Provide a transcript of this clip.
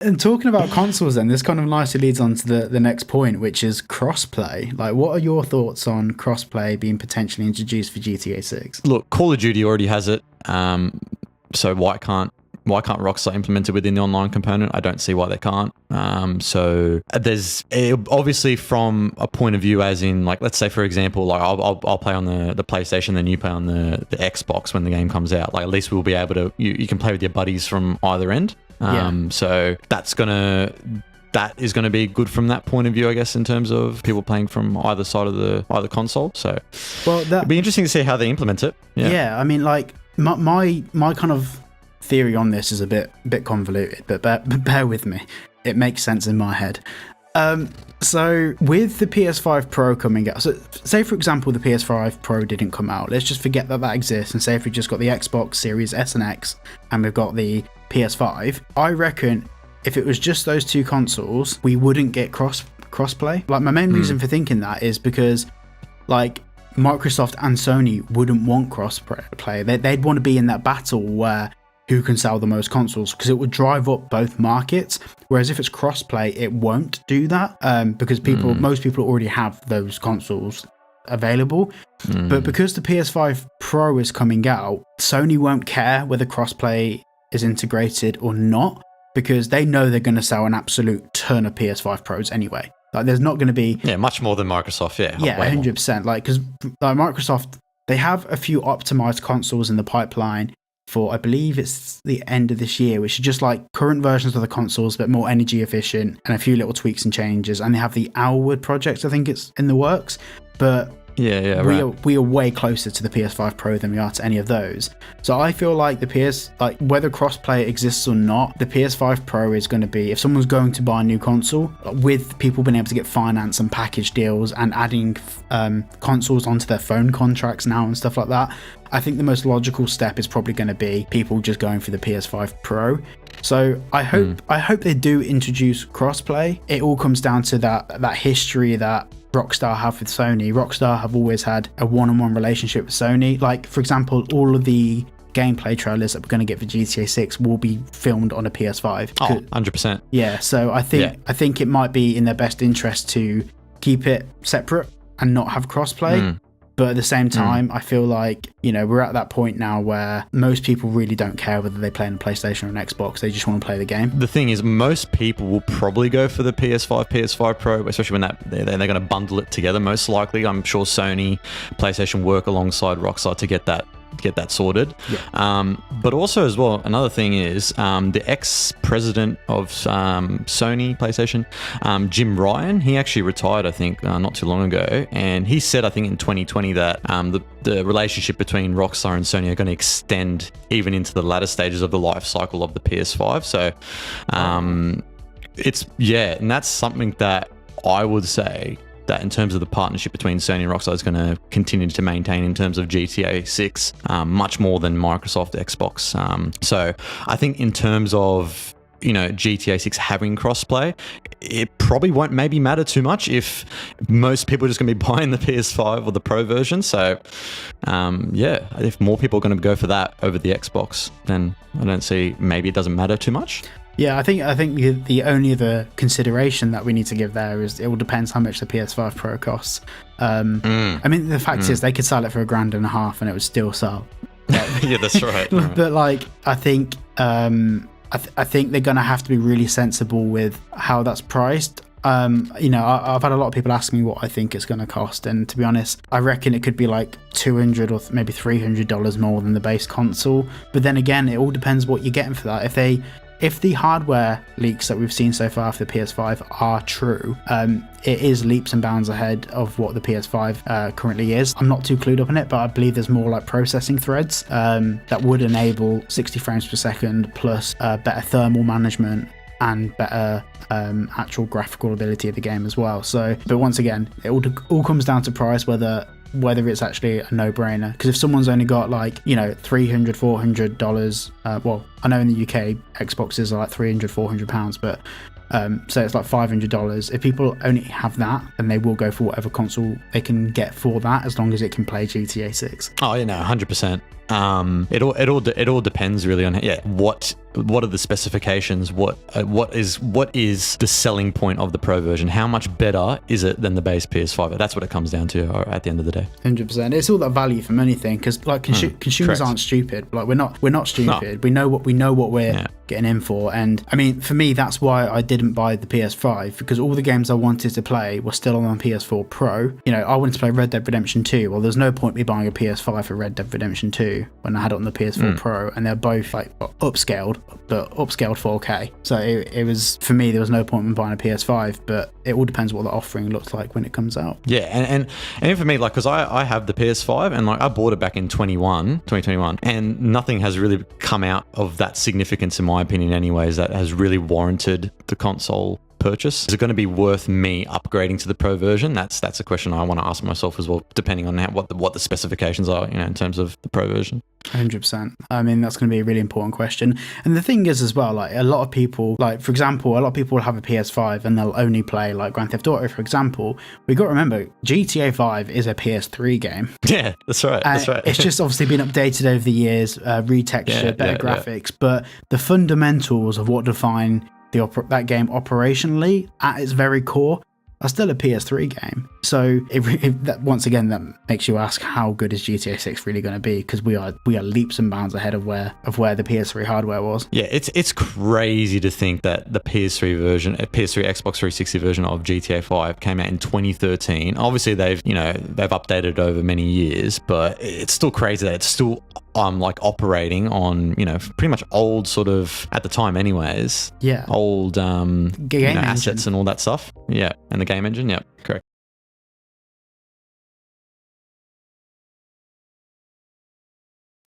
And talking about consoles then, this kind of nicely leads on to the next point, which is crossplay. Like, what are your thoughts on crossplay being potentially introduced for GTA 6? Look, Call of Duty already has it. So why can't Rockstar implement it within the online component? I don't see why they can't. So there's obviously from a point of view, as in, like, let's say for example, like I'll play on the PlayStation, then you play on the Xbox when the game comes out. Like, at least we'll be able to, you can play with your buddies from either end. So that is going to be good from that point of view, I guess, in terms of people playing from either side of either console. So it'd be interesting to see how they implement it. Yeah, I mean, like my kind of theory on this is a bit convoluted, but bear with me. It makes sense in my head. So with the PS5 Pro coming out, so say for example the PS5 Pro didn't come out, let's just forget that exists, and say if we just got the Xbox Series S and X and we've got the PS5, I reckon if it was just those two consoles, we wouldn't get crossplay. Like, my main reason for thinking that is because, like, Microsoft and Sony wouldn't want crossplay. They'd want to be in that battle where who can sell the most consoles, because it would drive up both markets. Whereas if it's crossplay, it won't do that, because most people already have those consoles available. But because the PS5 Pro is coming out, Sony won't care whether crossplay is integrated or not, because they know they're going to sell an absolute ton of PS5 Pros anyway. Like, there's not going to be much more than Microsoft. 100%. Like, because Microsoft, they have a few optimized consoles in the pipeline for, I believe it's the end of this year, which are just like current versions of the consoles but more energy efficient, and a few little tweaks and changes. And they have the Owlwood project, I think it's in the works, but we are way closer to the PS5 Pro than we are to any of those. So I feel like whether crossplay exists or not, the PS5 Pro is going to be, if someone's going to buy a new console, with people being able to get finance and package deals and adding consoles onto their phone contracts now and stuff like that, I think the most logical step is probably going to be people just going for the PS5 Pro. So I hope they do introduce crossplay. It all comes down to that history that Rockstar have with Sony. Rockstar have always had a one-on-one relationship with Sony. Like, for example, all of the gameplay trailers that we're going to get for GTA 6 will be filmed on a PS5. Oh, 100%. Yeah, so I think it might be in their best interest to keep it separate and not have crossplay. But at the same time, I feel like, we're at that point now where most people really don't care whether they play on a PlayStation or an Xbox. They just want to play the game. The thing is, most people will probably go for the PS5 Pro, especially when they're going to bundle it together, most likely. I'm sure Sony, PlayStation work alongside Rockstar to get that sorted. But also as well, another thing is the ex-president of Sony PlayStation, Jim Ryan, he actually retired, I think, not too long ago, and he said, I think in 2020, that the relationship between Rockstar and Sony are going to extend even into the latter stages of the life cycle of the PS5. So and that's something that I would say that in terms of the partnership between Sony and Rockstar is going to continue to maintain in terms of GTA 6, much more than Microsoft Xbox. So I think in terms of, GTA 6 having crossplay, it probably won't maybe matter too much if most people are just going to be buying the PS5 or the Pro version. So if more people are going to go for that over the Xbox, then I don't see, maybe it doesn't matter too much. Yeah, I think the only other consideration that we need to give there is it all depends how much the PS5 Pro costs. I mean, the fact is they could sell it for $1,500 and it would still sell. Yeah, that's right. But like, I think I think they're gonna have to be really sensible with how that's priced. I've had a lot of people ask me what I think it's going to cost, and to be honest, I reckon it could be like $200 or maybe $300 more than the base console. But then again, it all depends what you're getting for that. If the hardware leaks that we've seen so far for the PS5 are true, it is leaps and bounds ahead of what the PS5 currently is. I'm not too clued up on it, but I believe there's more like processing threads that would enable 60 frames per second plus better thermal management and better actual graphical ability of the game as well. So, but once again, it all comes down to price, whether it's actually a no-brainer. Because if someone's only got like, $300-$400, well, I know in the UK Xboxes are like £300-400, but So it's like $500. If people only have that, then they will go for whatever console they can get for that, as long as it can play GTA 6. Oh, 100%. It all depends really on what are the specifications, what is the selling point of the Pro version, how much better is it than the base PS5. That's what it comes down to at the end of the day. 100%. It's all that value from anything, because like consumers correct. Aren't stupid. Like we're not stupid. No. We know what we're getting in for. And I mean, for me, that's why I didn't buy the PS5, because all the games I wanted to play were still on PS4 Pro. I wanted to play Red Dead Redemption 2. Well, there's no point me buying a PS5 for Red Dead Redemption 2 when I had it on the PS4 Pro, and they're both like upscaled, but upscaled 4K. So it was, for me, there was no point in buying a PS5, but it all depends what the offering looks like when it comes out. Yeah, and for me, like, because I have the PS5, and like I bought it back in 2021, and nothing has really come out of that significance, in my opinion anyways, that has really warranted the console purchase. Is it going to be worth me upgrading to the Pro version? That's a question I want to ask myself as well, depending on what the specifications are, in terms of the Pro version. 100%. I mean, that's going to be a really important question. And the thing is as well, like a lot of people, like for example, a lot of people will have a PS5 and they'll only play like Grand Theft Auto, for example. We got to remember, GTA 5 is a PS3 game. Yeah, that's right. That's right. It's just obviously been updated over the years, retextured, better graphics, but the fundamentals of what define that game operationally at its very core are still a PS3 game. So that, once again, that makes you ask, how good is GTA 6 really going to be? Because we are leaps and bounds ahead of where the PS3 hardware was. Yeah, it's crazy to think that the PS3 Xbox 360 version of GTA 5 came out in 2013. Obviously, they've updated it over many years, but it's still crazy that it's still like operating on pretty much old, sort of, at the time anyways, old game assets and all that stuff. Yeah, and the game engine. Yeah, correct.